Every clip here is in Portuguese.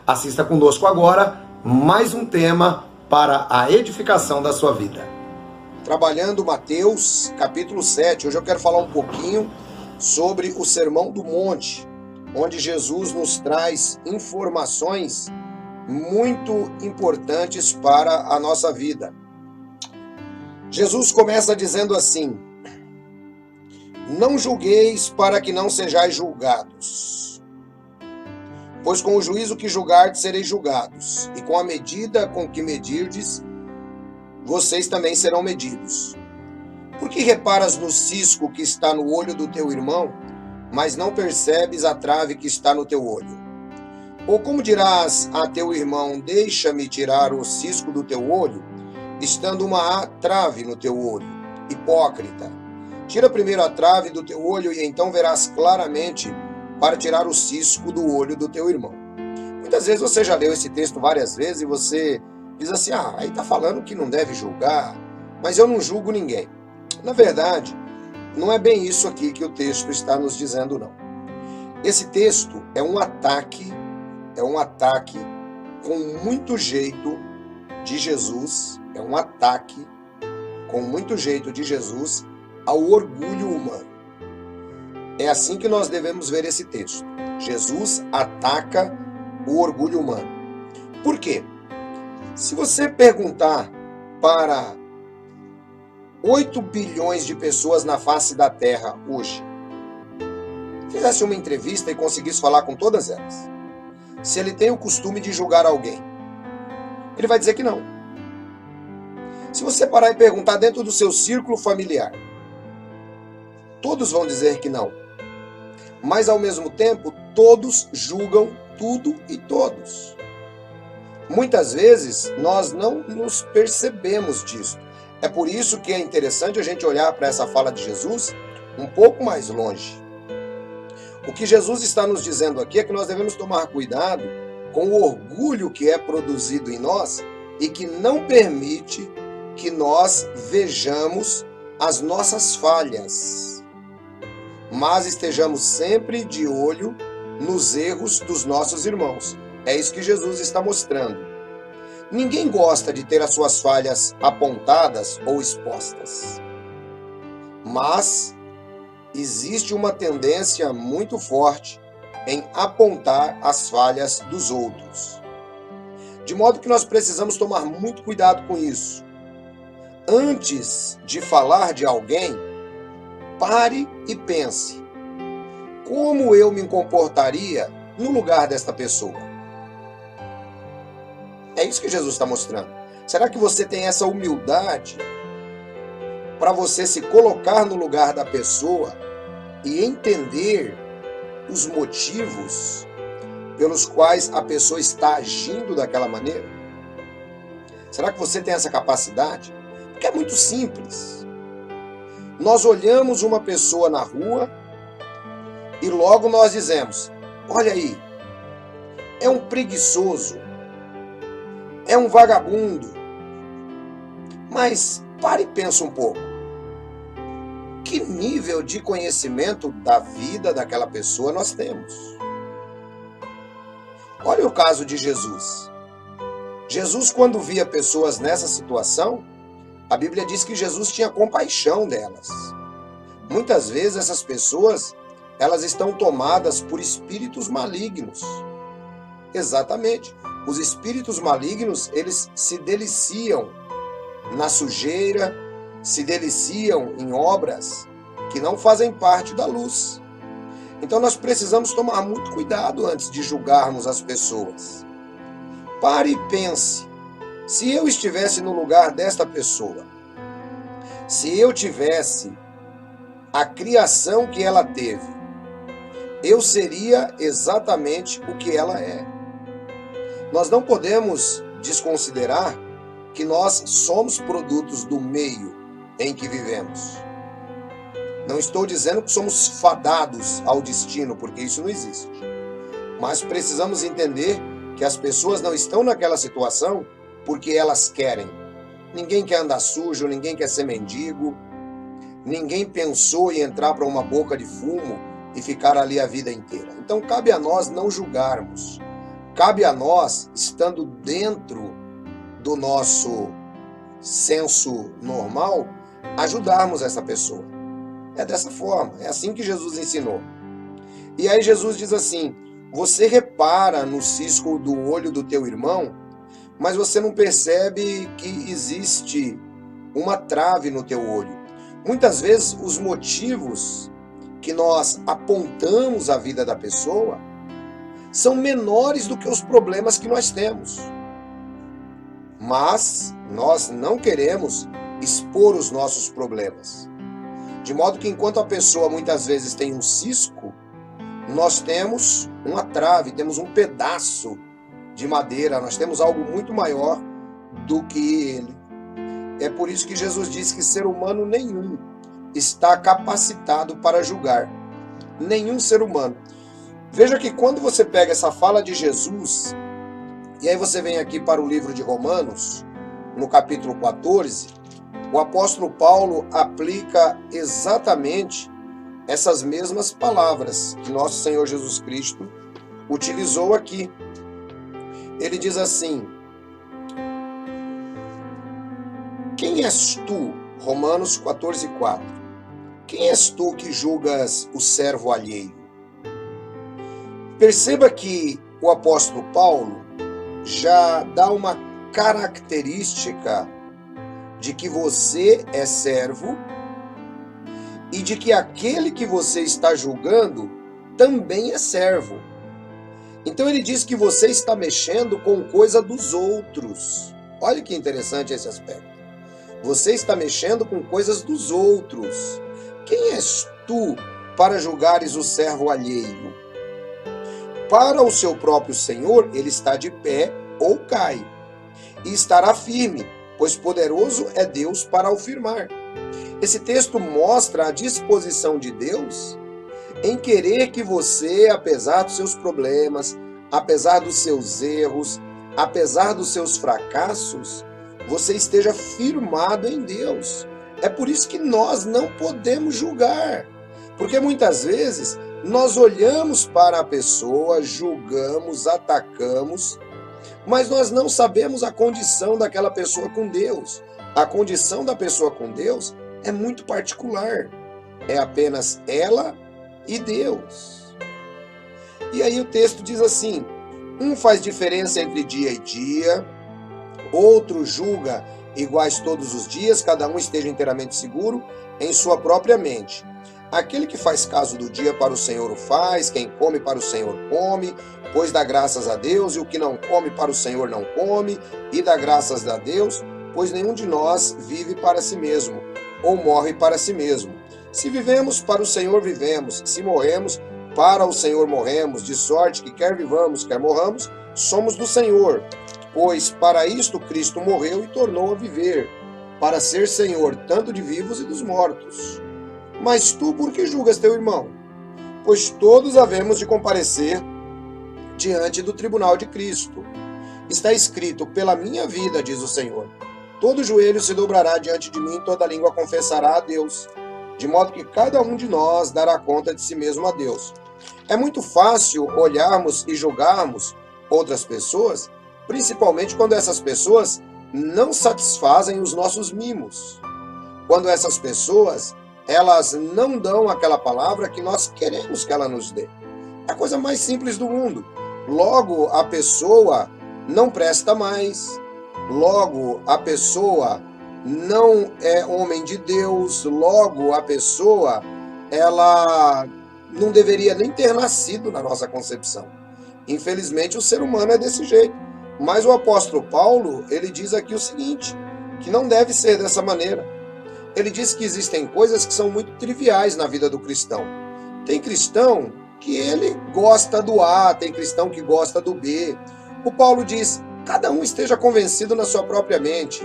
Assista conosco agora mais um tema para a edificação da sua vida. Trabalhando Mateus, capítulo 7. Hoje eu quero falar um pouquinho sobre o Sermão do Monte, onde Jesus nos traz informações muito importantes para a nossa vida. Jesus começa dizendo assim: não julgueis para que não sejais julgados, pois com o juízo que julgardes sereis julgados, e com a medida com que medirdes, vocês também serão medidos. Por que reparas no cisco que está no olho do teu irmão, mas não percebes a trave que está no teu olho? Ou como dirás a teu irmão, deixa-me tirar o cisco do teu olho, estando uma trave no teu olho? Hipócrita! Tira primeiro a trave do teu olho e então verás claramente para tirar o cisco do olho do teu irmão. Muitas vezes você já leu esse texto várias vezes e você diz assim: aí está falando que não deve julgar, mas eu não julgo ninguém. Na verdade, não é bem isso aqui que o texto está nos dizendo, não. Esse texto é um ataque com muito jeito de Jesus, ao orgulho humano. É assim que nós devemos ver esse texto. Jesus ataca o orgulho humano. Por quê? Se você perguntar para 8 bilhões de pessoas na face da Terra hoje, fizesse uma entrevista e conseguisse falar com todas elas, se ele tem o costume de julgar alguém, ele vai dizer que não. Se você parar e perguntar dentro do seu círculo familiar, todos vão dizer que não. Mas ao mesmo tempo, todos julgam tudo e todos. Muitas vezes, nós não nos percebemos disso. É por isso que é interessante a gente olhar para essa fala de Jesus um pouco mais longe. O que Jesus está nos dizendo aqui é que nós devemos tomar cuidado com o orgulho que é produzido em nós e que não permite que nós vejamos as nossas falhas, mas estejamos sempre de olho nos erros dos nossos irmãos. É isso que Jesus está mostrando. Ninguém gosta de ter as suas falhas apontadas ou expostas, mas existe uma tendência muito forte em apontar as falhas dos outros. De modo que nós precisamos tomar muito cuidado com isso. Antes de falar de alguém, pare e pense: como eu me comportaria no lugar desta pessoa? É isso que Jesus está mostrando. Será que você tem essa humildade para você se colocar no lugar da pessoa e entender os motivos pelos quais a pessoa está agindo daquela maneira? Será que você tem essa capacidade? Porque é muito simples. Nós olhamos uma pessoa na rua e logo nós dizemos: olha aí, é um preguiçoso, é um vagabundo. Mas pare e pensa um pouco. Que nível de conhecimento da vida daquela pessoa nós temos? Olha o caso de Jesus. Jesus, quando via pessoas nessa situação, a Bíblia diz que Jesus tinha compaixão delas. Muitas vezes essas pessoas, elas estão tomadas por espíritos malignos. Exatamente. Os espíritos malignos, eles se deliciam na sujeira, se deliciam em obras que não fazem parte da luz. Então nós precisamos tomar muito cuidado antes de julgarmos as pessoas. Pare e pense: se eu estivesse no lugar desta pessoa, se eu tivesse a criação que ela teve, eu seria exatamente o que ela é. Nós não podemos desconsiderar que nós somos produtos do meio em que vivemos. Não estou dizendo que somos fadados ao destino, porque isso não existe. Mas precisamos entender que as pessoas não estão naquela situação porque elas querem. Ninguém quer andar sujo, ninguém quer ser mendigo, ninguém pensou em entrar para uma boca de fumo e ficar ali a vida inteira. Então cabe a nós não julgarmos. cabe a nós, estando dentro do nosso senso normal, ajudarmos essa pessoa. É dessa forma, é assim que Jesus ensinou. E aí Jesus diz assim: você repara no cisco do olho do teu irmão, mas você não percebe que existe uma trave no teu olho. Muitas vezes os motivos que nós apontamos à vida da pessoa são menores do que os problemas que nós temos. Mas nós não queremos expor os nossos problemas. De modo que enquanto a pessoa muitas vezes tem um cisco, nós temos uma trave, temos um pedaço de madeira, nós temos algo muito maior do que ele. É por isso que Jesus diz que ser humano nenhum está capacitado para julgar. Nenhum ser humano. Veja que quando você pega essa fala de Jesus, e aí você vem aqui para o livro de Romanos, no capítulo 14, o apóstolo Paulo aplica exatamente essas mesmas palavras que nosso Senhor Jesus Cristo utilizou aqui. Ele diz assim: quem és tu, Romanos 14:4, quem és tu que julgas o servo alheio? Perceba que o apóstolo Paulo já dá uma característica de que você é servo e de que aquele que você está julgando também é servo. Então ele diz que você está mexendo com coisa dos outros. Olha que interessante esse aspecto. Você está mexendo com coisas dos outros. Quem és tu para julgares o servo alheio? Para o seu próprio Senhor, ele está de pé ou cai, e estará firme, pois poderoso é Deus para o firmar. Esse texto mostra a disposição de Deus em querer que você, apesar dos seus problemas, apesar dos seus erros, apesar dos seus fracassos, você esteja firmado em Deus. É por isso que nós não podemos julgar, porque muitas vezes nós olhamos para a pessoa, julgamos, atacamos, mas nós não sabemos a condição daquela pessoa com Deus. A condição da pessoa com Deus é muito particular. É apenas ela e Deus. E aí o texto diz assim: um faz diferença entre dia e dia, outro julga iguais todos os dias, cada um esteja inteiramente seguro em sua própria mente. Aquele que faz caso do dia para o Senhor o faz, quem come para o Senhor come, pois dá graças a Deus, e o que não come para o Senhor não come, e dá graças a Deus, pois nenhum de nós vive para si mesmo, ou morre para si mesmo. Se vivemos, para o Senhor vivemos, se morremos, para o Senhor morremos, de sorte que quer vivamos, quer morramos, somos do Senhor. Pois para isto Cristo morreu e tornou a viver, para ser Senhor tanto de vivos e dos mortos. Mas tu por que julgas teu irmão? Pois todos havemos de comparecer diante do tribunal de Cristo. Está escrito: pela minha vida, diz o Senhor, todo joelho se dobrará diante de mim, toda língua confessará a Deus, de modo que cada um de nós dará conta de si mesmo a Deus. É muito fácil olharmos e julgarmos outras pessoas, principalmente quando essas pessoas não satisfazem os nossos mimos. Quando essas pessoas, elas não dão aquela palavra que nós queremos que ela nos dê. É a coisa mais simples do mundo. Logo, a pessoa não presta mais. Logo, a pessoa não é homem de Deus. Logo, a pessoa, ela não deveria nem ter nascido na nossa concepção. Infelizmente, o ser humano é desse jeito. Mas o apóstolo Paulo, ele diz aqui o seguinte, que não deve ser dessa maneira. Ele diz que existem coisas que são muito triviais na vida do cristão. Tem cristão que ele gosta do A, tem cristão que gosta do B. O Paulo diz: cada um esteja convencido na sua própria mente.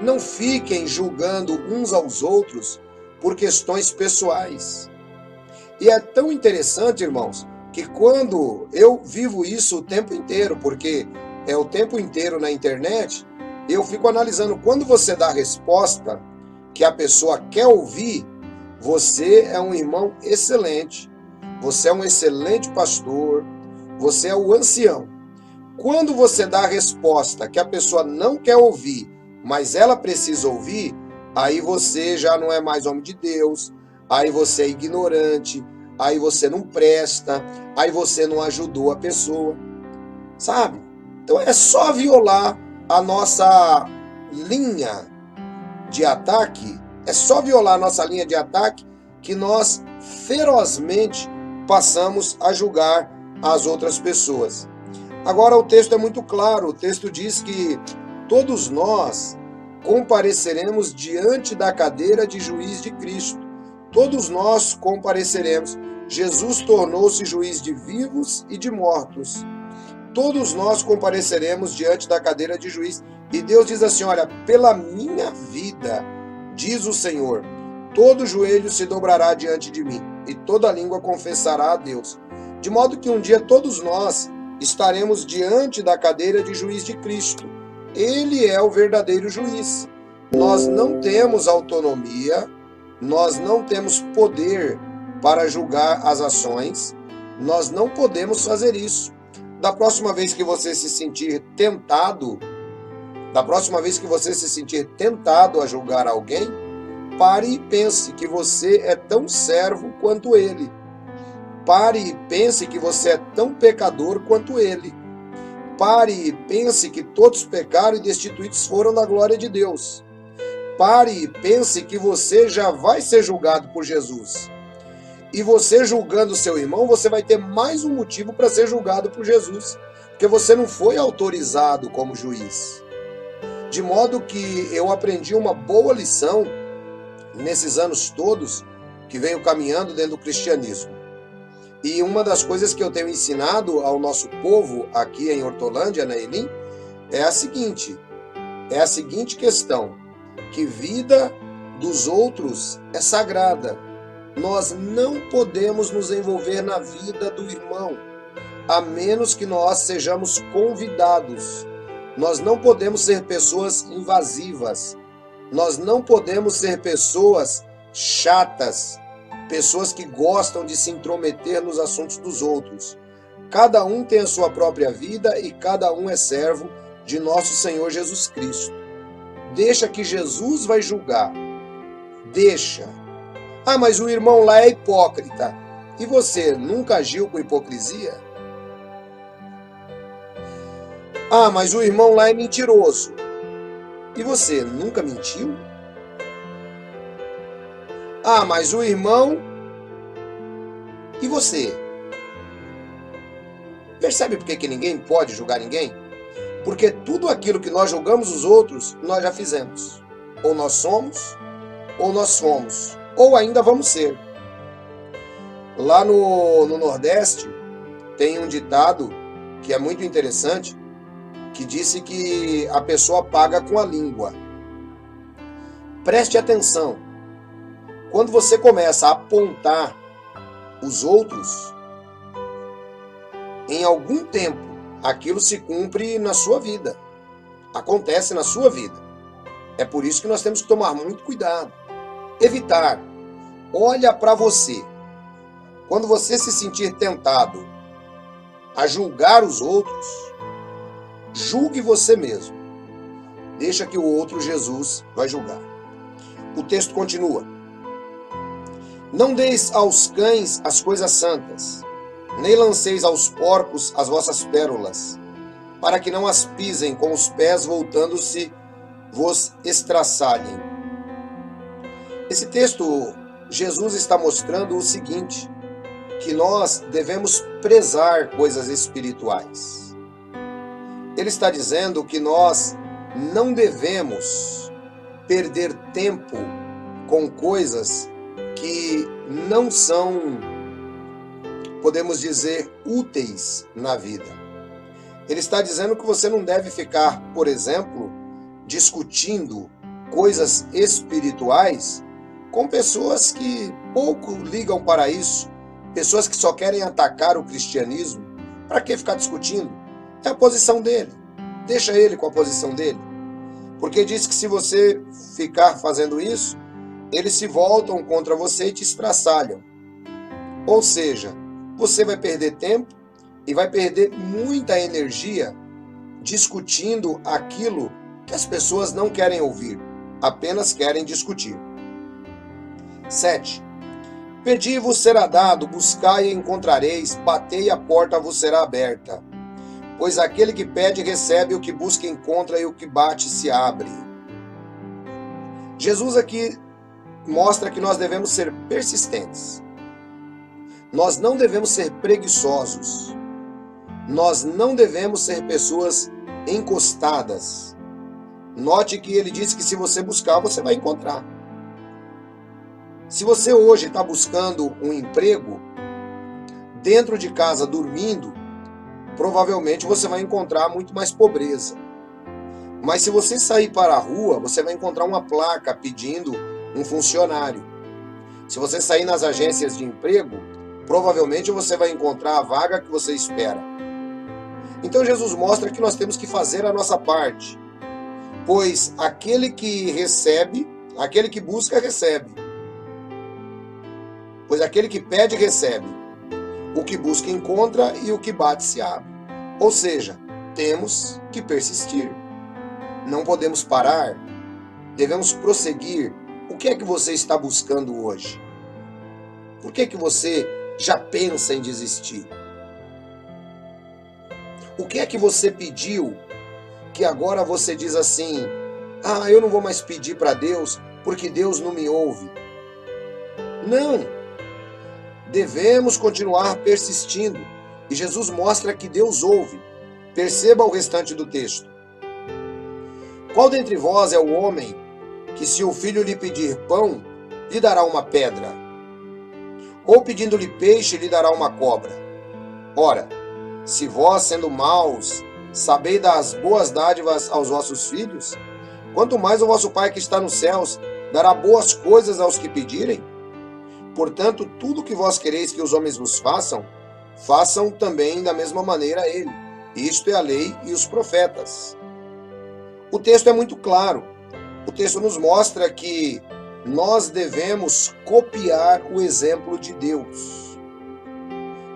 Não fiquem julgando uns aos outros por questões pessoais. E é tão interessante, irmãos, que quando eu vivo isso o tempo inteiro, porque é o tempo inteiro na internet, eu fico analisando quando você dá a resposta que a pessoa quer ouvir, você é um irmão excelente, você é um excelente pastor, você é o ancião. quando você dá a resposta que a pessoa não quer ouvir, mas ela precisa ouvir, aí você já não é mais homem de Deus, aí você é ignorante, aí você não presta, aí você não ajudou a pessoa, sabe? Então é só violar a nossa linha de ataque, é só violar a nossa linha de ataque que nós ferozmente passamos a julgar as outras pessoas. Agora o texto é muito claro, o texto diz que todos nós compareceremos diante da cadeira de juiz de Cristo. Todos nós compareceremos. Jesus tornou-se juiz de vivos e de mortos. Todos nós compareceremos diante da cadeira de juiz. E Deus diz assim, olha, pela minha vida, diz o Senhor, todo joelho se dobrará diante de mim, e toda língua confessará a Deus. De modo que um dia todos nós estaremos diante da cadeira de juiz de Cristo. Ele é o verdadeiro juiz. Nós não temos autonomia, nós não temos poder para julgar as ações, nós não podemos fazer isso. Da próxima vez que você se sentir tentado, a julgar alguém, pare e pense que você é tão servo quanto ele. Pare e pense que você é tão pecador quanto ele. Pare e pense que todos pecaram e destituídos foram da glória de Deus. Pare e pense que você já vai ser julgado por Jesus. E você julgando seu irmão, você vai ter mais um motivo para ser julgado por Jesus. Porque você não foi autorizado como juiz. De modo que eu aprendi uma boa lição nesses anos todos que venho caminhando dentro do cristianismo. E uma das coisas que eu tenho ensinado ao nosso povo aqui em Hortolândia, na Elim, é a seguinte questão, que vida dos outros é sagrada. Nós não podemos nos envolver na vida do irmão, a menos que nós sejamos convidados. Nós não podemos ser pessoas invasivas. Nós não podemos ser pessoas chatas, pessoas que gostam de se intrometer nos assuntos dos outros. Cada um tem a sua própria vida e cada um é servo de nosso Senhor Jesus Cristo. Deixa que Jesus vai julgar. Deixa. Ah, mas o irmão lá é hipócrita. E você nunca agiu com hipocrisia? Ah, mas o irmão lá é mentiroso. E você nunca mentiu? Ah, mas o irmão... E você? Percebe por que ninguém pode julgar ninguém? Porque tudo aquilo que nós julgamos os outros, nós já fizemos. Ou nós somos, ou nós fomos, ou ainda vamos ser. Lá no Nordeste, tem um ditado que é muito interessante, que disse que a pessoa paga com a língua. Preste atenção. Quando você começa a apontar os outros, em algum tempo, aquilo se cumpre na sua vida. Acontece na sua vida. É por isso que nós temos que tomar muito cuidado. Evitar. Olha para você. Quando você se sentir tentado a julgar os outros, julgue você mesmo. Deixa que o outro Jesus vai julgar. O texto continua. Não deis aos cães as coisas santas, nem lanceis aos porcos as vossas pérolas, para que não as pisem com os pés, voltando-se vos estraçalhem. Esse texto, Jesus está mostrando o seguinte, que nós devemos prezar coisas espirituais. Ele está dizendo que nós não devemos perder tempo com coisas que não são, podemos dizer, úteis na vida. Ele está dizendo que você não deve ficar, por exemplo, discutindo coisas espirituais com pessoas que pouco ligam para isso, pessoas que só querem atacar o cristianismo. Para que ficar discutindo? É a posição dele. Deixa ele com a posição dele. Porque diz que se você ficar fazendo isso, eles se voltam contra você e te estraçalham. Ou seja, você vai perder tempo e vai perder muita energia discutindo aquilo que as pessoas não querem ouvir, apenas querem discutir. 7. Pedi e vos será dado, buscai e encontrareis, batei e a porta vos será aberta. Pois aquele que pede recebe, o que busca encontra e o que bate se abre. Jesus aqui mostra que nós devemos ser persistentes. Nós não devemos ser preguiçosos. Nós não devemos ser pessoas encostadas. Note que ele disse que se você buscar, você vai encontrar. Se você hoje está buscando um emprego, dentro de casa dormindo, provavelmente você vai encontrar muito mais pobreza. Mas se você sair para a rua, você vai encontrar uma placa pedindo um funcionário. Se você sair nas agências de emprego, provavelmente você vai encontrar a vaga que você espera. Então Jesus mostra que nós temos que fazer a nossa parte. Pois aquele que recebe, aquele que busca, recebe. Pois aquele que pede, recebe. O que busca, encontra, e o que bate, se abre. Ou seja, temos que persistir. Não podemos parar. Devemos prosseguir. O que é que você está buscando hoje? Por que que você já pensa em desistir? O que é que você pediu que agora você diz assim: ah, eu não vou mais pedir para Deus porque Deus não me ouve? Não. Devemos continuar persistindo. E Jesus mostra que Deus ouve. Perceba o restante do texto. Qual dentre vós é o homem que, se o filho lhe pedir pão, lhe dará uma pedra? Ou pedindo-lhe peixe, lhe dará uma cobra? Ora, se vós, sendo maus, sabeis dar as boas dádivas aos vossos filhos, quanto mais o vosso Pai que está nos céus dará boas coisas aos que pedirem? Portanto, tudo que vós quereis que os homens vos façam, façam também da mesma maneira a ele. Isto é a lei e os profetas. O texto é muito claro. O texto nos mostra que nós devemos copiar o exemplo de Deus.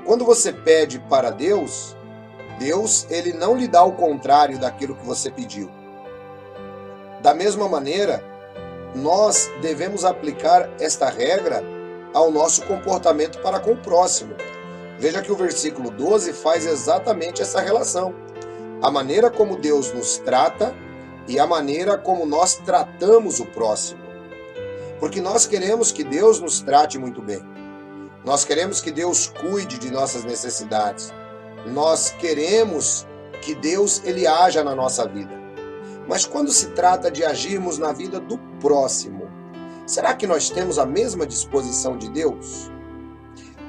Quando você pede para Deus, ele não lhe dá o contrário daquilo que você pediu. Da mesma maneira, nós devemos aplicar esta regra ao nosso comportamento para com o próximo. Veja que o versículo 12 faz exatamente essa relação. A maneira como Deus nos trata e a maneira como nós tratamos o próximo. Porque nós queremos que Deus nos trate muito bem. Nós queremos que Deus cuide de nossas necessidades. Nós queremos que Deus ele haja na nossa vida. Mas quando se trata de agirmos na vida do próximo, será que nós temos a mesma disposição de Deus?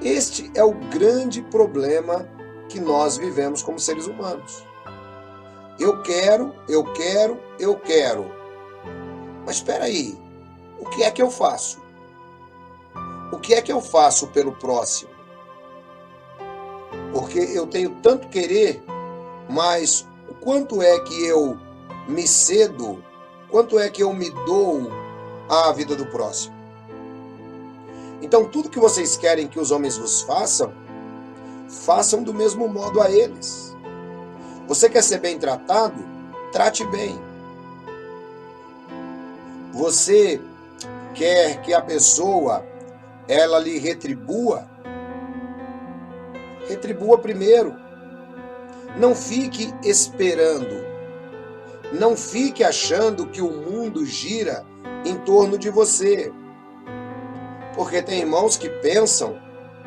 Este é o grande problema que nós vivemos como seres humanos. Eu quero. Mas espera aí, o que é que eu faço? O que é que eu faço pelo próximo? Porque eu tenho tanto querer, mas o quanto é que eu me cedo, quanto é que eu me dou à vida do próximo? Então, tudo que vocês querem que os homens vos façam, façam do mesmo modo a eles. Você quer ser bem tratado? Trate bem. Você quer que a pessoa, ela lhe retribua? Retribua primeiro. Não fique esperando. Não fique achando que o mundo gira em torno de você. Porque tem irmãos que pensam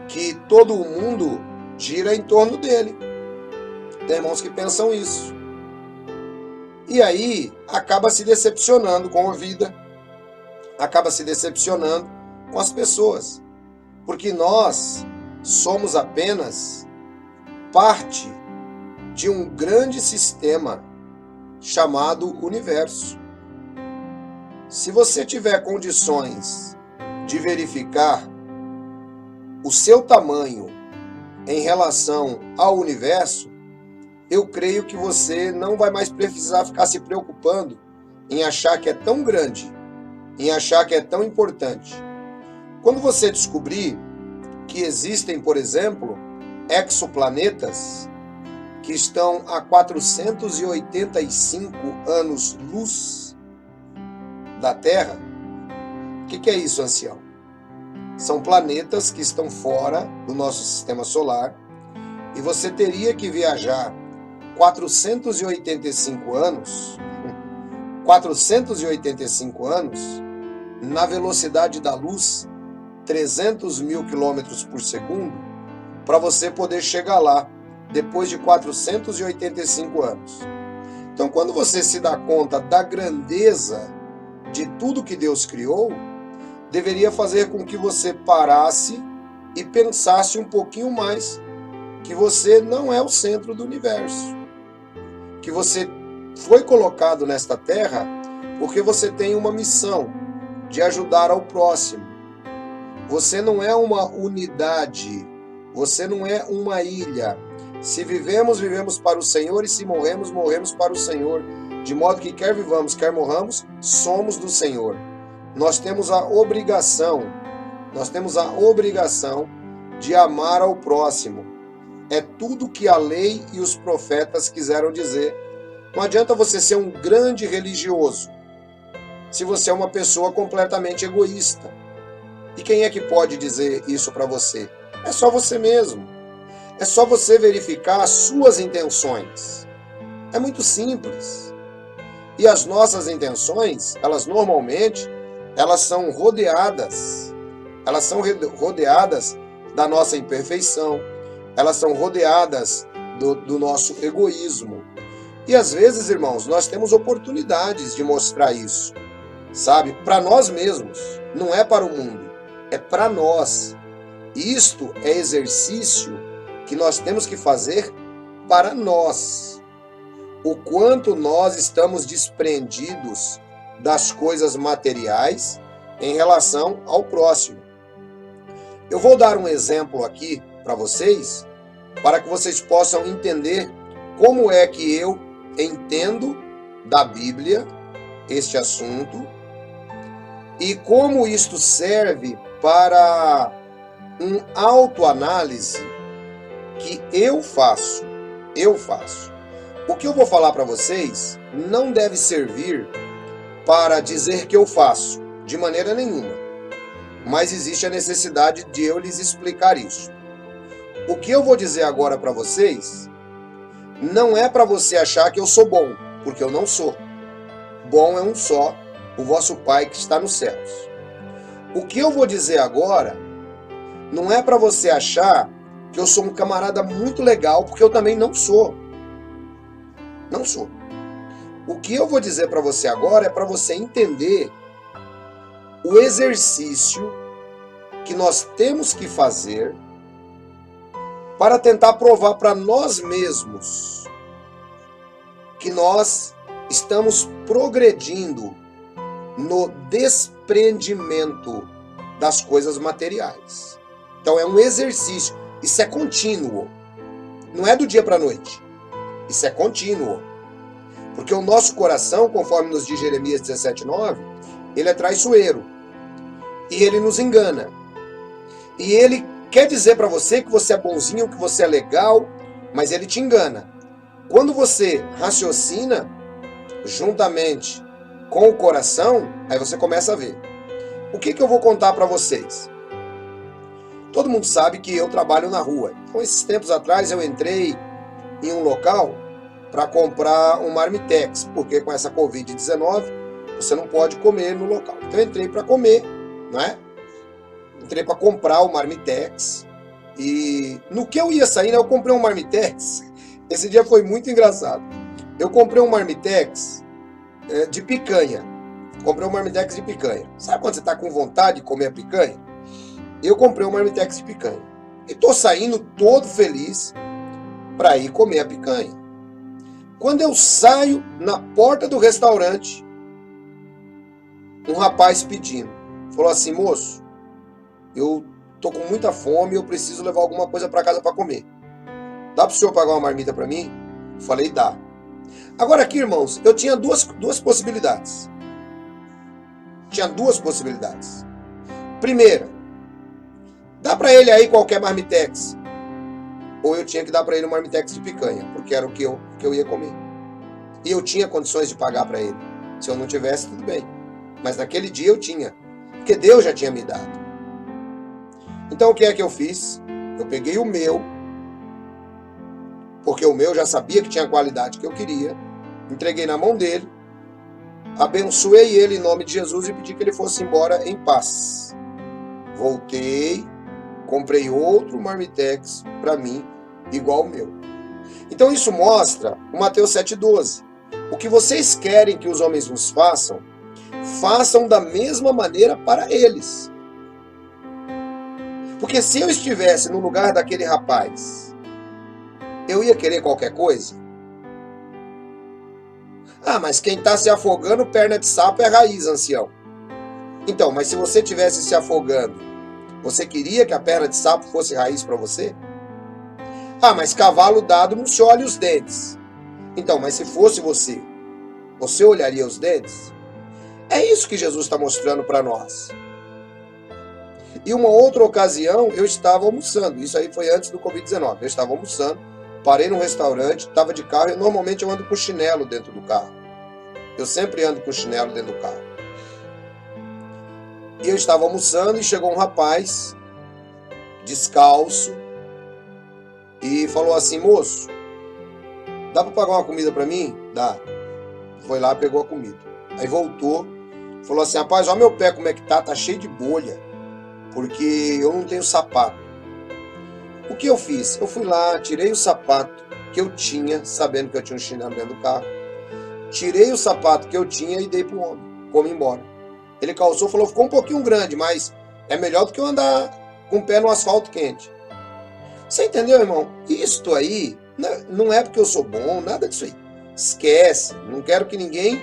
que todo o mundo gira em torno dele. Tem irmãos que pensam isso. E aí acaba se decepcionando com a vida. Acaba se decepcionando com as pessoas. Porque nós somos apenas parte de um grande sistema chamado universo. Se você tiver condições de verificar o seu tamanho em relação ao universo, eu creio que você não vai mais precisar ficar se preocupando em achar que é tão grande, em achar que é tão importante. Quando você descobrir que existem, por exemplo, exoplanetas, que estão a 485 anos-luz da Terra. O que é isso, ancião? São planetas que estão fora do nosso sistema solar e você teria que viajar 485 anos na velocidade da luz, 300 mil quilômetros por segundo, para você poder chegar lá depois de 485 anos. Então, quando você se dá conta da grandeza de tudo que Deus criou, deveria fazer com que você parasse e pensasse um pouquinho mais que você não é o centro do universo, que você foi colocado nesta terra porque você tem uma missão de ajudar ao próximo. Você não é uma unidade, você não é uma ilha. Se vivemos, vivemos para o Senhor, e se morremos, morremos para o Senhor. De modo que quer vivamos, quer morramos, somos do Senhor. Nós temos a obrigação de amar ao próximo. É tudo que a lei e os profetas quiseram dizer. Não adianta você ser um grande religioso se você é uma pessoa completamente egoísta. E quem é que pode dizer isso para você? É só você mesmo. É só você verificar as suas intenções. É muito simples. E as nossas intenções, elas são rodeadas. Elas são rodeadas da nossa imperfeição. Elas são rodeadas do nosso egoísmo. E às vezes, irmãos, nós temos oportunidades de mostrar isso. Sabe? Para nós mesmos. Não é para o mundo. É para nós. Isto é exercício que nós temos que fazer para nós. O quanto nós estamos desprendidos das coisas materiais em relação ao próximo. Eu vou dar um exemplo aqui para vocês, para que vocês possam entender como é que eu entendo da Bíblia este assunto e como isto serve para uma autoanálise que eu faço. O que eu vou falar para vocês não deve servir para dizer que eu faço, de maneira nenhuma. Mas existe a necessidade de eu lhes explicar isso. O que eu vou dizer agora para vocês não é para você achar que eu sou bom, porque eu não sou. Bom é um só, o vosso Pai que está nos céus. O que eu vou dizer agora não é para você achar que eu sou um camarada muito legal, porque eu também não sou. Não sou. O que eu vou dizer para você agora é para você entender o exercício que nós temos que fazer para tentar provar para nós mesmos que nós estamos progredindo no desprendimento das coisas materiais. Então é um exercício. Isso é contínuo. Não é do dia para a noite. Isso é contínuo. Porque o nosso coração, conforme nos diz Jeremias 17:9, ele é traiçoeiro. E ele nos engana. E ele quer dizer para você que você é bonzinho, que você é legal, mas ele te engana. Quando você raciocina juntamente com o coração, aí você começa a ver. O que eu vou contar para vocês? Todo mundo sabe que eu trabalho na rua. Então, esses tempos atrás, eu entrei em um local para comprar um marmitex, porque com essa Covid-19, você não pode comer no local. Então, eu entrei para comer, não é? Entrei para comprar o marmitex. E no que eu ia sair, eu comprei um marmitex. Esse dia foi muito engraçado. Eu comprei um marmitex de picanha. Comprei um marmitex de picanha. Sabe quando você está com vontade de comer a picanha? Eu comprei um marmitex de picanha. E tô saindo todo feliz para ir comer a picanha. Quando eu saio na porta do restaurante, um rapaz pedindo. Falou assim: moço, eu tô com muita fome e eu preciso levar alguma coisa para casa para comer. Dá pro senhor pagar uma marmita para mim? Falei, dá. Agora aqui, irmãos, eu tinha duas possibilidades. Primeira, dá para ele aí qualquer marmitex. ou eu tinha que dar para ele um marmitex de picanha, porque era o que eu ia comer. E eu tinha condições de pagar para ele. Se eu não tivesse, tudo bem. Mas naquele dia eu tinha, porque Deus já tinha me dado. Então o que é que eu fiz? Eu peguei o meu, porque o meu já sabia que tinha a qualidade que eu queria, entreguei na mão dele, abençoei ele em nome de Jesus e pedi que ele fosse embora em paz. Voltei, comprei outro marmitex para mim, igual o meu. Então isso mostra o Mateus 7,12. O que vocês querem que os homens vos façam, façam da mesma maneira para eles. Porque se eu estivesse no lugar daquele rapaz, eu ia querer qualquer coisa? Ah, mas quem está se afogando, perna de sapo é raiz, ancião. Então, mas se você estivesse se afogando, você queria que a perna de sapo fosse raiz para você? Ah, mas cavalo dado não se olha os dentes. Então, mas se fosse você, você olharia os dentes? É isso que Jesus está mostrando para nós. E uma outra ocasião, eu estava almoçando. Isso aí foi antes do Covid-19. Eu estava almoçando, parei num restaurante, estava de carro, e normalmente eu ando com chinelo dentro do carro. Eu sempre ando com chinelo dentro do carro. E eu estava almoçando e chegou um rapaz, descalço, e falou assim: moço, dá para pagar uma comida para mim? Dá. Foi lá, pegou a comida. Aí voltou, falou assim: rapaz, olha meu pé como é que tá cheio de bolha, porque eu não tenho sapato. O que eu fiz? Eu fui lá, tirei o sapato que eu tinha, sabendo que eu tinha um chinelo dentro do carro, tirei o sapato que eu tinha e dei pro homem, como embora. Ele calçou, falou: ficou um pouquinho grande, mas é melhor do que eu andar com o pé no asfalto quente. Você entendeu, irmão? Isto aí não é porque eu sou bom, nada disso aí. Esquece, não quero que ninguém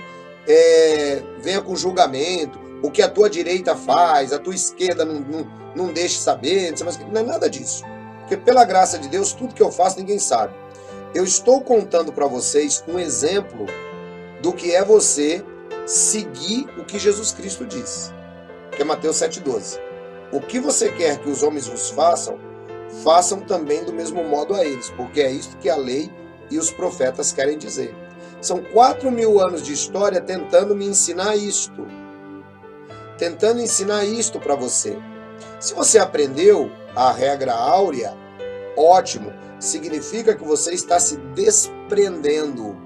venha com julgamento. O que a tua direita faz, a tua esquerda não deixe saber, não é nada disso. Porque pela graça de Deus, tudo que eu faço ninguém sabe. Eu estou contando para vocês um exemplo do que é você seguir o que Jesus Cristo disse, que é Mateus 7,12. O que você quer que os homens vos façam, façam também do mesmo modo a eles, porque é isto que a lei e os profetas querem dizer. São 4.000 anos de história tentando me ensinar isto. Tentando ensinar isto para você. Se você aprendeu a regra áurea, ótimo. Significa que você está se desprendendo.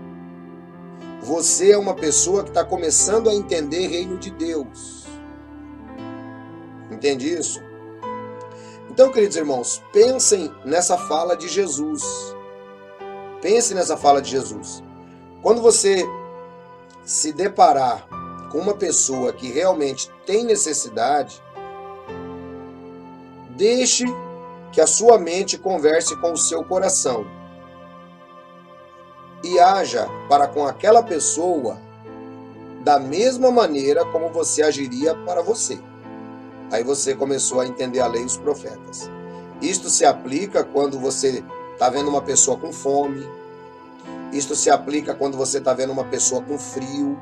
Você é uma pessoa que está começando a entender o reino de Deus. Entende isso? Então, queridos irmãos, pensem nessa fala de Jesus. Pense nessa fala de Jesus. Quando você se deparar com uma pessoa que realmente tem necessidade, deixe que a sua mente converse com o seu coração e haja para com aquela pessoa da mesma maneira como você agiria para você. Aí você começou a entender a lei e os profetas. Isto se aplica quando você está vendo uma pessoa com fome. Isto se aplica quando você está vendo uma pessoa com frio.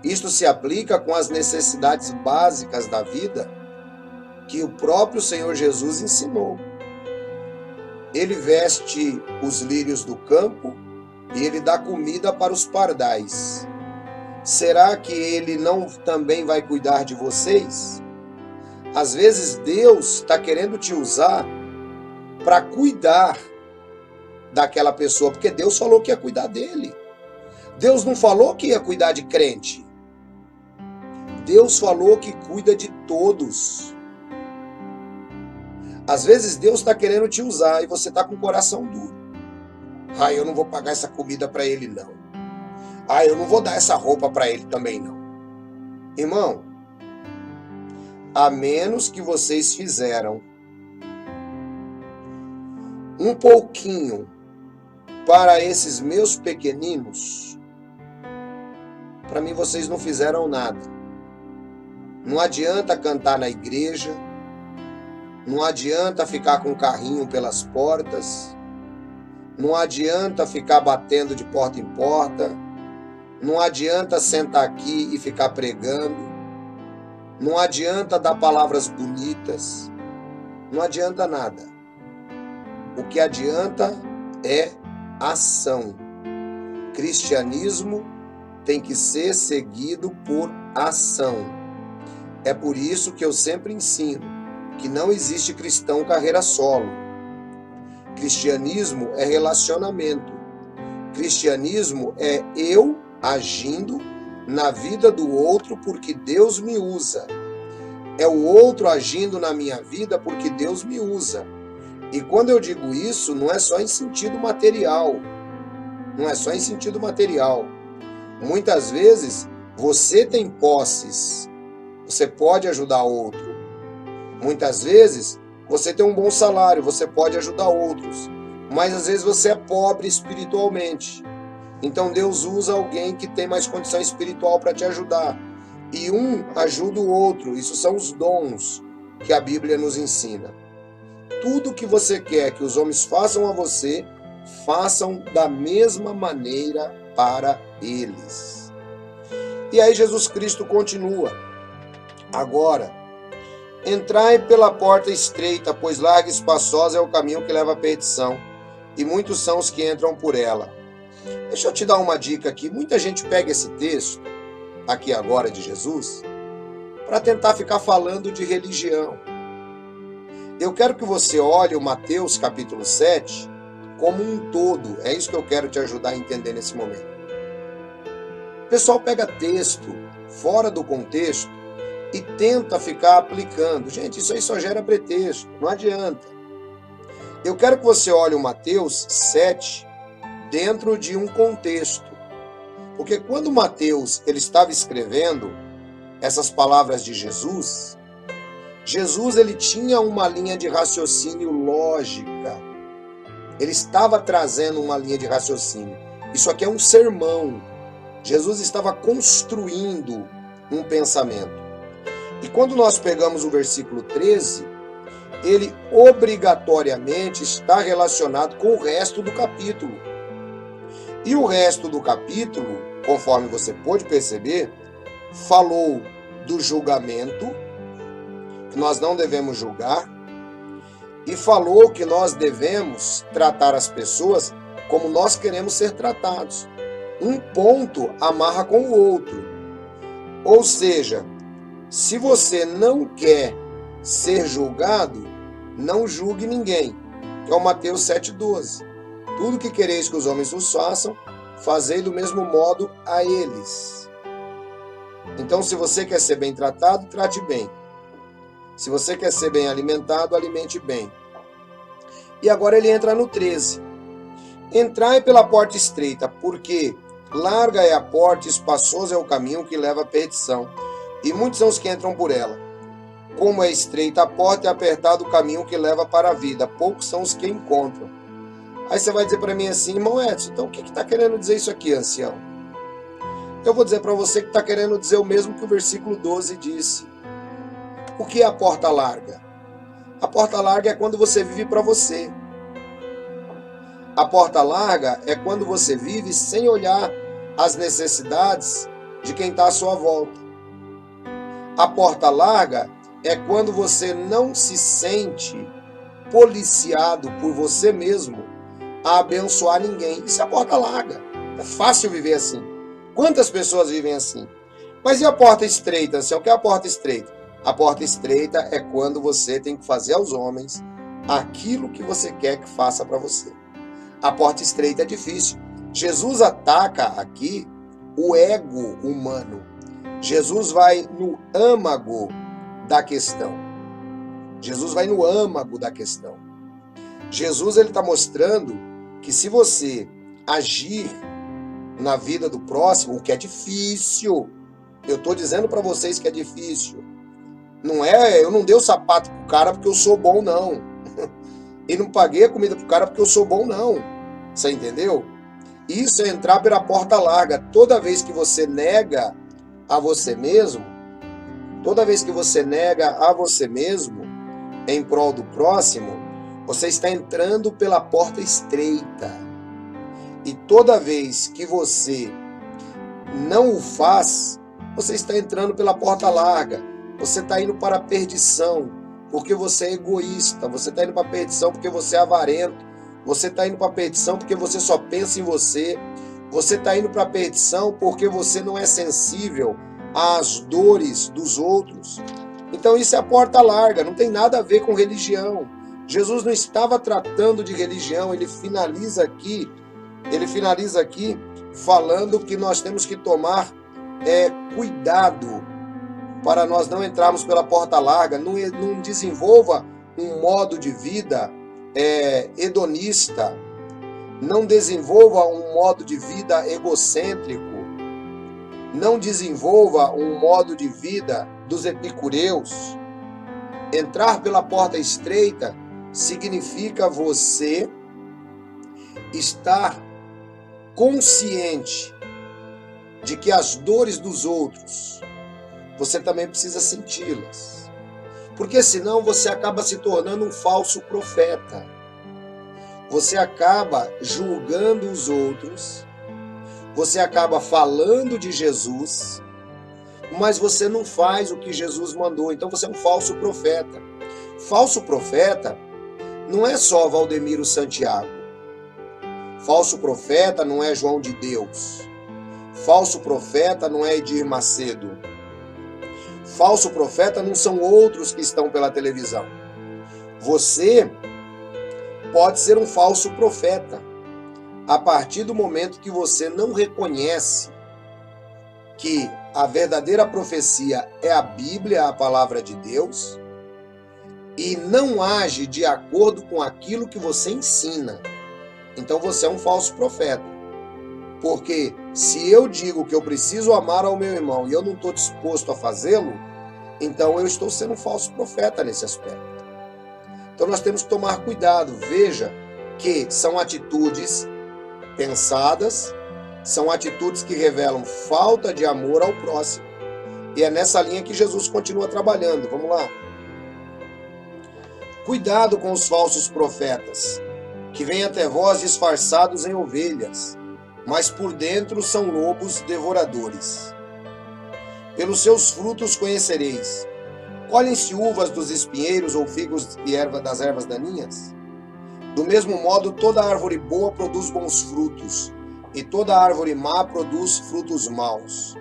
Isto se aplica com as necessidades básicas da vida que o próprio Senhor Jesus ensinou. Ele veste os lírios do campo e ele dá comida para os pardais. Será que ele não também vai cuidar de vocês? Às vezes Deus está querendo te usar para cuidar daquela pessoa, porque Deus falou que ia cuidar dele. Deus não falou que ia cuidar de crente. Deus falou que cuida de todos. Às vezes Deus está querendo te usar e você está com o coração duro. Ah, eu não vou pagar essa comida para ele não. Ah, eu não vou dar essa roupa para ele também não. Irmão, a menos que vocês fizeram um pouquinho para esses meus pequeninos, para mim vocês não fizeram nada. Não adianta cantar na igreja, não adianta ficar com o carrinho pelas portas, não adianta ficar batendo de porta em porta, não adianta sentar aqui e ficar pregando, não adianta dar palavras bonitas, não adianta nada. O que adianta é ação. Cristianismo tem que ser seguido por ação. É por isso que eu sempre ensino que não existe cristão carreira solo. Cristianismo é relacionamento. Cristianismo é eu agindo na vida do outro porque Deus me usa. É o outro agindo na minha vida porque Deus me usa. E quando eu digo isso, não é só em sentido material. Não é só em sentido material. Muitas vezes, você tem posses. Você pode ajudar outro. Muitas vezes, você tem um bom salário. Você pode ajudar outros. Mas às vezes você é pobre espiritualmente. Então Deus usa alguém que tem mais condição espiritual para te ajudar. E um ajuda o outro. Isso são os dons que a Bíblia nos ensina. Tudo que você quer que os homens façam a você, façam da mesma maneira para eles. E aí Jesus Cristo continua. Agora, entrai pela porta estreita, pois larga e espaçosa é o caminho que leva à perdição, e muitos são os que entram por ela. Deixa eu te dar uma dica aqui. Muita gente pega esse texto, aqui agora de Jesus, para tentar ficar falando de religião. Eu quero que você olhe o Mateus capítulo 7 como um todo. É isso que eu quero te ajudar a entender nesse momento. O pessoal pega texto fora do contexto e tenta ficar aplicando. Gente, isso aí só gera pretexto, não adianta. Eu quero que você olhe o Mateus 7 dentro de um contexto. Porque quando Mateus ele estava escrevendo essas palavras de Jesus, ele tinha uma linha de raciocínio lógica. Ele estava trazendo uma linha de raciocínio. Isso aqui é um sermão. Jesus estava construindo um pensamento. E quando nós pegamos o versículo 13, ele obrigatoriamente está relacionado com o resto do capítulo. E o resto do capítulo, conforme você pôde perceber, falou do julgamento, que nós não devemos julgar, e falou que nós devemos tratar as pessoas como nós queremos ser tratados. Um ponto amarra com o outro. Ou seja, se você não quer ser julgado, não julgue ninguém. Que é o Mateus 7,12. Tudo que quereis que os homens vos façam, fazei do mesmo modo a eles. Então, se você quer ser bem tratado, trate bem. Se você quer ser bem alimentado, alimente bem. E agora ele entra no 13. Entrai pela porta estreita, porque larga é a porta e espaçoso é o caminho que leva à perdição, e muitos são os que entram por ela. Como é estreita a porta e apertado o caminho que leva para a vida, poucos são os que encontram. Aí você vai dizer para mim assim, irmão Edson, então o que está querendo dizer isso aqui, ancião? Eu vou dizer para você que está querendo dizer o mesmo que o versículo 12 disse. O que é a porta larga? A porta larga é quando você vive para você. A porta larga é quando você vive sem olhar as necessidades de quem está à sua volta. A porta larga é quando você não se sente policiado por você mesmo a abençoar ninguém. Isso é a porta larga. É fácil viver assim. Quantas pessoas vivem assim? Mas e a porta estreita? O que é a porta estreita? A porta estreita é quando você tem que fazer aos homens aquilo que você quer que faça para você. A porta estreita é difícil. Jesus ataca aqui o ego humano. Jesus vai no âmago da questão. Jesus vai no âmago da questão. Jesus ele está mostrando que se você agir na vida do próximo, o que é difícil, eu estou dizendo para vocês que é difícil. Não é, eu não dei o sapato pro cara porque eu sou bom, não. E não paguei a comida pro cara porque eu sou bom, não. Você entendeu? Isso é entrar pela porta larga. Toda vez que você nega a você mesmo, em prol do próximo, você está entrando pela porta estreita. E toda vez que você não o faz, você está entrando pela porta larga. Você está indo para a perdição porque você é egoísta. Você está indo para a perdição porque você é avarento. Você está indo para a perdição porque você só pensa em você. Você está indo para a perdição porque você não é sensível às dores dos outros. Então isso é a porta larga, não tem nada a ver com religião. Jesus não estava tratando de religião, ele finaliza aqui falando que nós temos que tomar cuidado para nós não entrarmos pela porta larga. Não desenvolva um modo de vida hedonista, não desenvolva um modo de vida egocêntrico, não desenvolva um modo de vida dos epicureus. Entrar pela porta estreita significa você estar consciente de que as dores dos outros, você também precisa senti-las. Porque senão você acaba se tornando um falso profeta. Você acaba julgando os outros, você acaba falando de Jesus, mas você não faz o que Jesus mandou. Então você é um falso profeta. Falso profeta não é só Valdemiro Santiago. Falso profeta não é João de Deus. Falso profeta não é Edir Macedo. Falso profeta não são outros que estão pela televisão. Você pode ser um falso profeta a partir do momento que você não reconhece que a verdadeira profecia é a Bíblia, a palavra de Deus, e não age de acordo com aquilo que você ensina. Então você é um falso profeta. Porque se eu digo que eu preciso amar ao meu irmão e eu não estou disposto a fazê-lo, então eu estou sendo um falso profeta nesse aspecto. Então nós temos que tomar cuidado. Veja que são atitudes pensadas, são atitudes que revelam falta de amor ao próximo. E é nessa linha que Jesus continua trabalhando. Vamos lá. Cuidado com os falsos profetas, que vêm até vós disfarçados em ovelhas, mas por dentro são lobos devoradores. Pelos seus frutos conhecereis. Colhem-se uvas dos espinheiros ou figos das ervas daninhas? Do mesmo modo, toda árvore boa produz bons frutos, e toda árvore má produz frutos maus.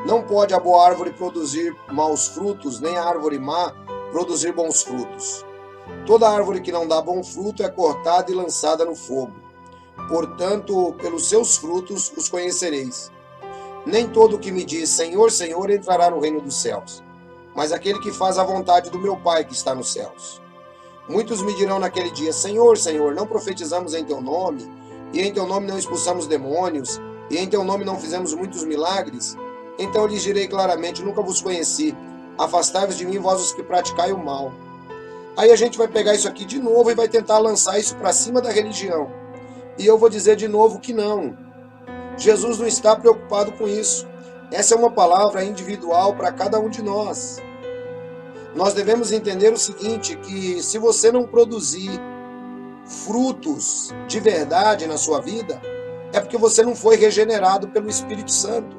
Não pode a boa árvore produzir maus frutos, nem a árvore má produzir bons frutos. Toda árvore que não dá bom fruto é cortada e lançada no fogo. Portanto, pelos seus frutos os conhecereis. Nem todo o que me diz Senhor, Senhor entrará no reino dos céus, mas aquele que faz a vontade do meu Pai que está nos céus. Muitos me dirão naquele dia, Senhor, Senhor, não profetizamos em teu nome, e em teu nome não expulsamos demônios, e em teu nome não fizemos muitos milagres? Então eu lhes direi claramente, nunca vos conheci, afastai-vos de mim, vós os que praticai o mal. Aí a gente vai pegar isso aqui de novo e vai tentar lançar isso para cima da religião. E eu vou dizer de novo que não. Jesus não está preocupado com isso. Essa é uma palavra individual para cada um de nós. Nós devemos entender o seguinte, que se você não produzir frutos de verdade na sua vida, é porque você não foi regenerado pelo Espírito Santo.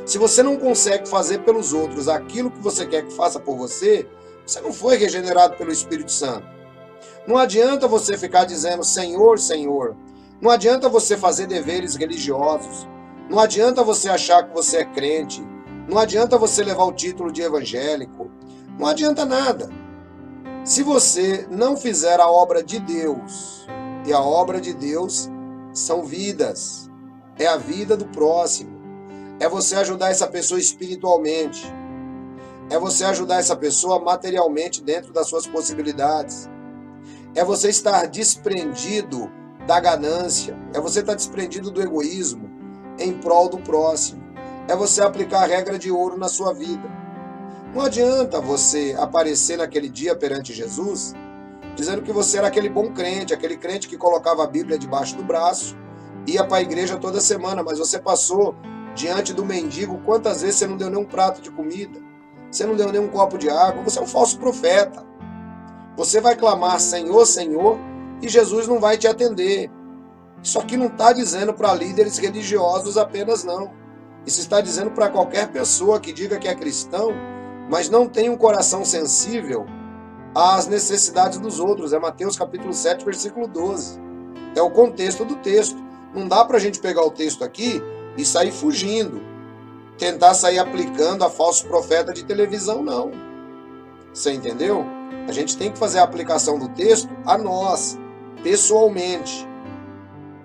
Se você não consegue fazer pelos outros aquilo que você quer que faça por você, você não foi regenerado pelo Espírito Santo. Não adianta você ficar dizendo Senhor, Senhor. Não adianta você fazer deveres religiosos. Não adianta você achar que você é crente. Não adianta você levar o título de evangélico. Não adianta nada. Se você não fizer a obra de Deus, e a obra de Deus são vidas, é a vida do próximo, é você ajudar essa pessoa espiritualmente, é você ajudar essa pessoa materialmente dentro das suas possibilidades, é você estar desprendido da ganância, é você estar desprendido do egoísmo em prol do próximo, é você aplicar a regra de ouro na sua vida. Não adianta você aparecer naquele dia perante Jesus dizendo que você era aquele bom crente, aquele crente que colocava a Bíblia debaixo do braço, ia para a igreja toda semana, mas você passou diante do mendigo, quantas vezes você não deu nem um prato de comida, você não deu nem um copo de água, você é um falso profeta. Você vai clamar Senhor, Senhor, e Jesus não vai te atender. Isso aqui não está dizendo para líderes religiosos apenas não. Isso está dizendo para qualquer pessoa que diga que é cristão, mas não tem um coração sensível às necessidades dos outros. É Mateus capítulo 7, versículo 12. É o contexto do texto. Não dá para a gente pegar o texto aqui e sair fugindo, tentar sair aplicando a falsos profetas de televisão, não. Você entendeu? A gente tem que fazer a aplicação do texto a nós, pessoalmente.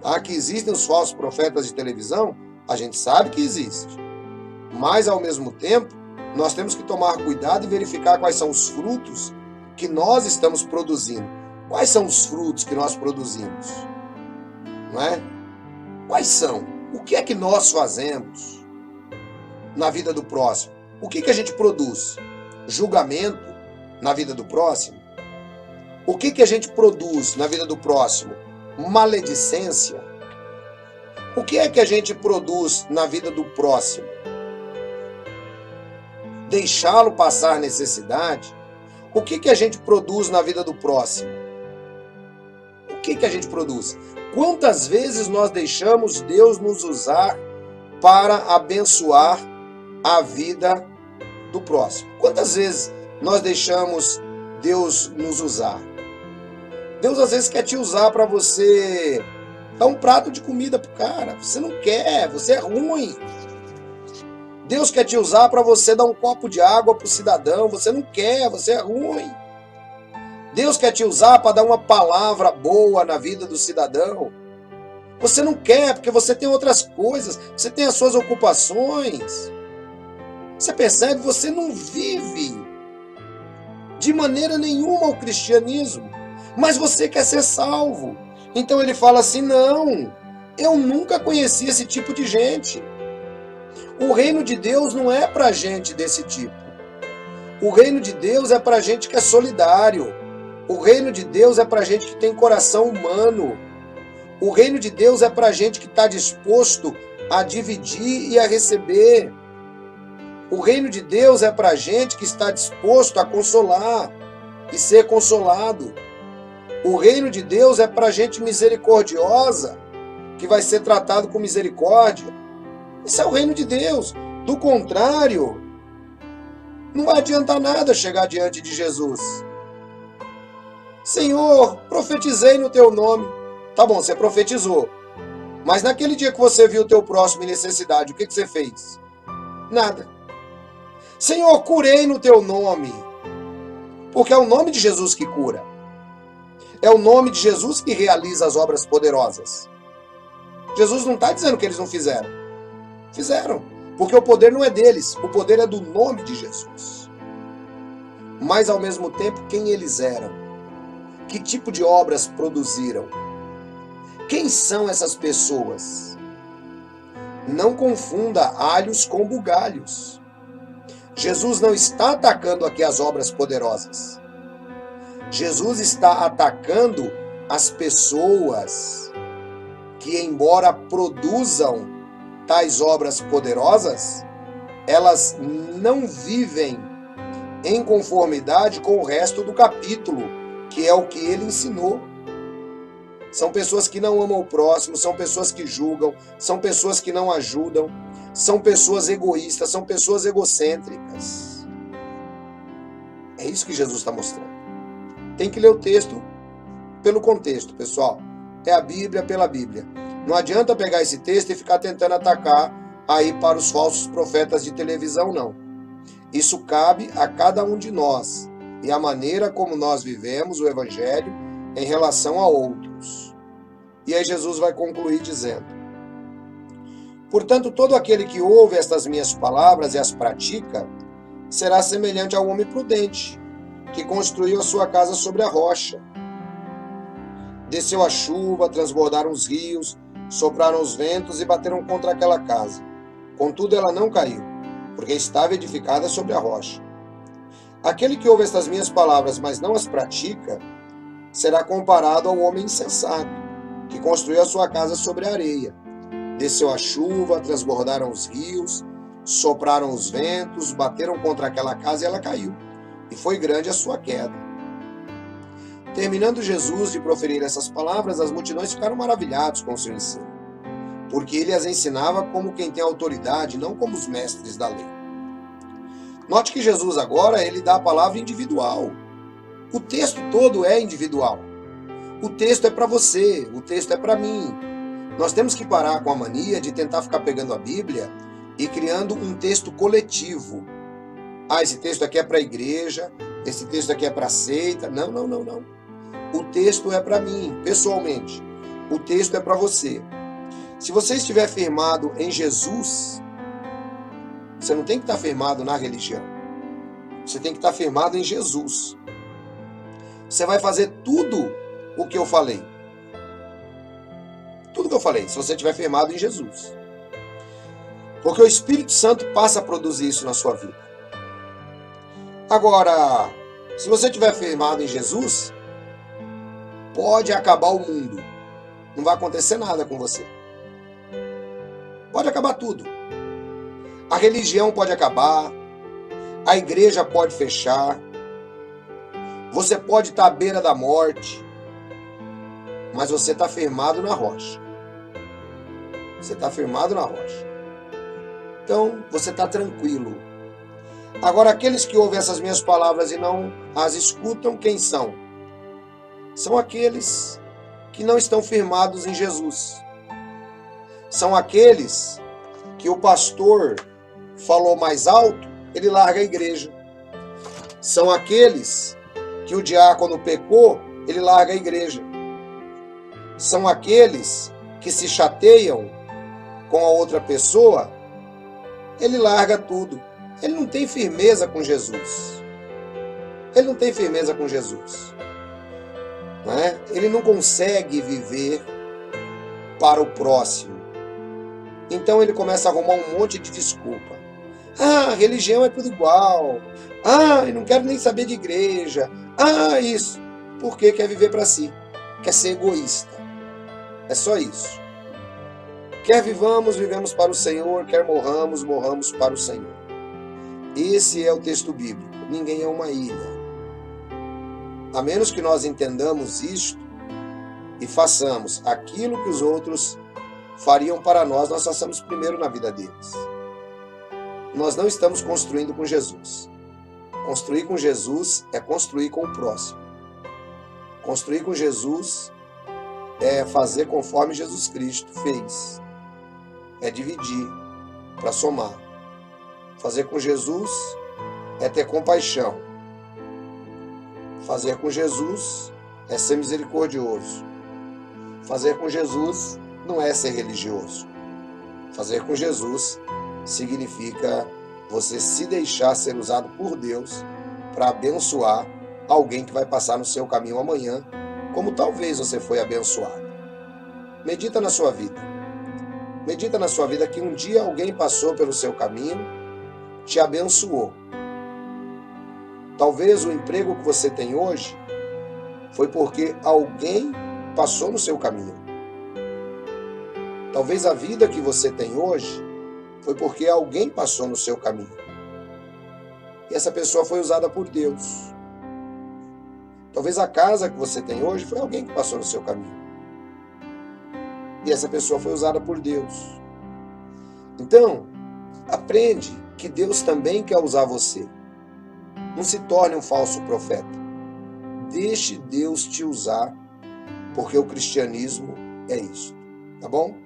Tá? Que existem os falsos profetas de televisão, a gente sabe que existe. Mas, ao mesmo tempo, nós temos que tomar cuidado e verificar quais são os frutos que nós estamos produzindo. Quais são os frutos que nós produzimos? Não é? Quais são? O que é que nós fazemos na vida do próximo? O que a gente produz? Julgamento na vida do próximo? O que a gente produz na vida do próximo? Maledicência? O que é que a gente produz na vida do próximo? Deixá-lo passar necessidade? O que a gente produz na vida do próximo? O que a gente produz? Quantas vezes nós deixamos Deus nos usar para abençoar a vida do próximo? Quantas vezes nós deixamos Deus nos usar? Deus às vezes quer te usar para você dar um prato de comida pro cara. Você não quer, você é ruim. Deus quer te usar para você dar um copo de água pro cidadão. Você não quer, você é ruim. Deus quer te usar para dar uma palavra boa na vida do cidadão. Você não quer, porque você tem outras coisas, você tem as suas ocupações. Você percebe? Você não vive de maneira nenhuma o cristianismo, mas você quer ser salvo. Então ele fala assim, não, eu nunca conheci esse tipo de gente. O reino de Deus não é para gente desse tipo. O reino de Deus é para gente que é solidário. O reino de Deus é para gente que tem coração humano. O reino de Deus é para gente que está disposto a dividir e a receber. O reino de Deus é para gente que está disposto a consolar e ser consolado. O reino de Deus é para gente misericordiosa, que vai ser tratado com misericórdia. Esse é o reino de Deus. Do contrário, não vai adiantar nada chegar diante de Jesus. Senhor, profetizei no teu nome. Tá bom, você profetizou. Mas naquele dia que você viu o teu próximo em necessidade, o que você fez? Nada. Senhor, curei no teu nome. Porque é o nome de Jesus que cura. É o nome de Jesus que realiza as obras poderosas. Jesus não está dizendo que eles não fizeram. Fizeram. Porque o poder não é deles. O poder é do nome de Jesus. Mas, ao mesmo tempo, quem eles eram? Que tipo de obras produziram? Quem são essas pessoas? Não confunda alhos com bugalhos. Jesus não está atacando aqui as obras poderosas. Jesus está atacando as pessoas que, embora produzam tais obras poderosas, elas não vivem em conformidade com o resto do capítulo, que é o que ele ensinou. São pessoas que não amam o próximo, são pessoas que julgam, são pessoas que não ajudam, são pessoas egoístas, são pessoas egocêntricas. É isso que Jesus está mostrando. Tem que ler o texto pelo contexto, pessoal. É a Bíblia pela Bíblia. Não adianta pegar esse texto e ficar tentando atacar aí para os falsos profetas de televisão, não. Isso cabe a cada um de nós e a maneira como nós vivemos o Evangelho em relação a outros. E aí Jesus vai concluir dizendo: portanto, todo aquele que ouve estas minhas palavras e as pratica, será semelhante ao homem prudente, que construiu a sua casa sobre a rocha. Desceu a chuva, transbordaram os rios, sopraram os ventos e bateram contra aquela casa. Contudo, ela não caiu, porque estava edificada sobre a rocha. Aquele que ouve estas minhas palavras, mas não as pratica, será comparado ao homem insensato, que construiu a sua casa sobre a areia. Desceu a chuva, transbordaram os rios, sopraram os ventos, bateram contra aquela casa e ela caiu. E foi grande a sua queda. Terminando Jesus de proferir essas palavras, as multidões ficaram maravilhados com o seu ensino, porque ele as ensinava como quem tem autoridade, não como os mestres da lei. Note que Jesus agora, ele dá a palavra individual. O texto todo é individual. O texto é para você, o texto é para mim. Nós temos que parar com a mania de tentar ficar pegando a Bíblia e criando um texto coletivo. Ah, esse texto aqui é para a igreja, esse texto aqui é para a seita. Não, não, não, não. O texto é para mim, pessoalmente. O texto é para você. Se você estiver firmado em Jesus, você não tem que estar firmado na religião. Você tem que estar firmado em Jesus. Você vai fazer tudo o que eu falei. Tudo que eu falei, se você estiver firmado em Jesus. Porque o Espírito Santo passa a produzir isso na sua vida. Agora, se você estiver firmado em Jesus, pode acabar o mundo. Não vai acontecer nada com você. Pode acabar tudo. A religião pode acabar. A igreja pode fechar. Você pode estar à beira da morte. Mas você está firmado na rocha. Você está firmado na rocha. Então, você está tranquilo. Agora, aqueles que ouvem essas minhas palavras e não as escutam, quem são? São aqueles que não estão firmados em Jesus. São aqueles que o pastor falou mais alto, ele larga a igreja. São aqueles que o diácono pecou, ele larga a igreja. São aqueles que se chateiam com a outra pessoa, ele larga tudo. Ele não tem firmeza com Jesus. Ele não tem firmeza com Jesus. Não é? Ele não consegue viver para o próximo. Então ele começa a arrumar um monte de desculpa. Ah, religião é tudo igual. Ah, eu não quero nem saber de igreja. Ah, isso. Porque quer viver para si. Quer ser egoísta. É só isso. Quer vivamos, vivemos para o Senhor. Quer morramos, morramos para o Senhor. Esse é o texto bíblico. Ninguém é uma ilha. A menos que nós entendamos isto e façamos aquilo que os outros fariam para nós, nós façamos primeiro na vida deles. Nós não estamos construindo com Jesus. Construir com Jesus é construir com o próximo. Construir com Jesus é fazer conforme Jesus Cristo fez. É dividir para somar. Fazer com Jesus é ter compaixão. Fazer com Jesus é ser misericordioso. Fazer com Jesus não é ser religioso. Fazer com Jesus significa você se deixar ser usado por Deus para abençoar alguém que vai passar no seu caminho amanhã, como talvez você foi abençoado. Medita na sua vida. Medita na sua vida que um dia alguém passou pelo seu caminho, te abençoou. Talvez o emprego que você tem hoje foi porque alguém passou no seu caminho. Talvez a vida que você tem hoje foi porque alguém passou no seu caminho. E essa pessoa foi usada por Deus. Talvez a casa que você tem hoje foi alguém que passou no seu caminho. E essa pessoa foi usada por Deus. Então, aprende que Deus também quer usar você. Não se torne um falso profeta. Deixe Deus te usar, porque o cristianismo é isso. Tá bom?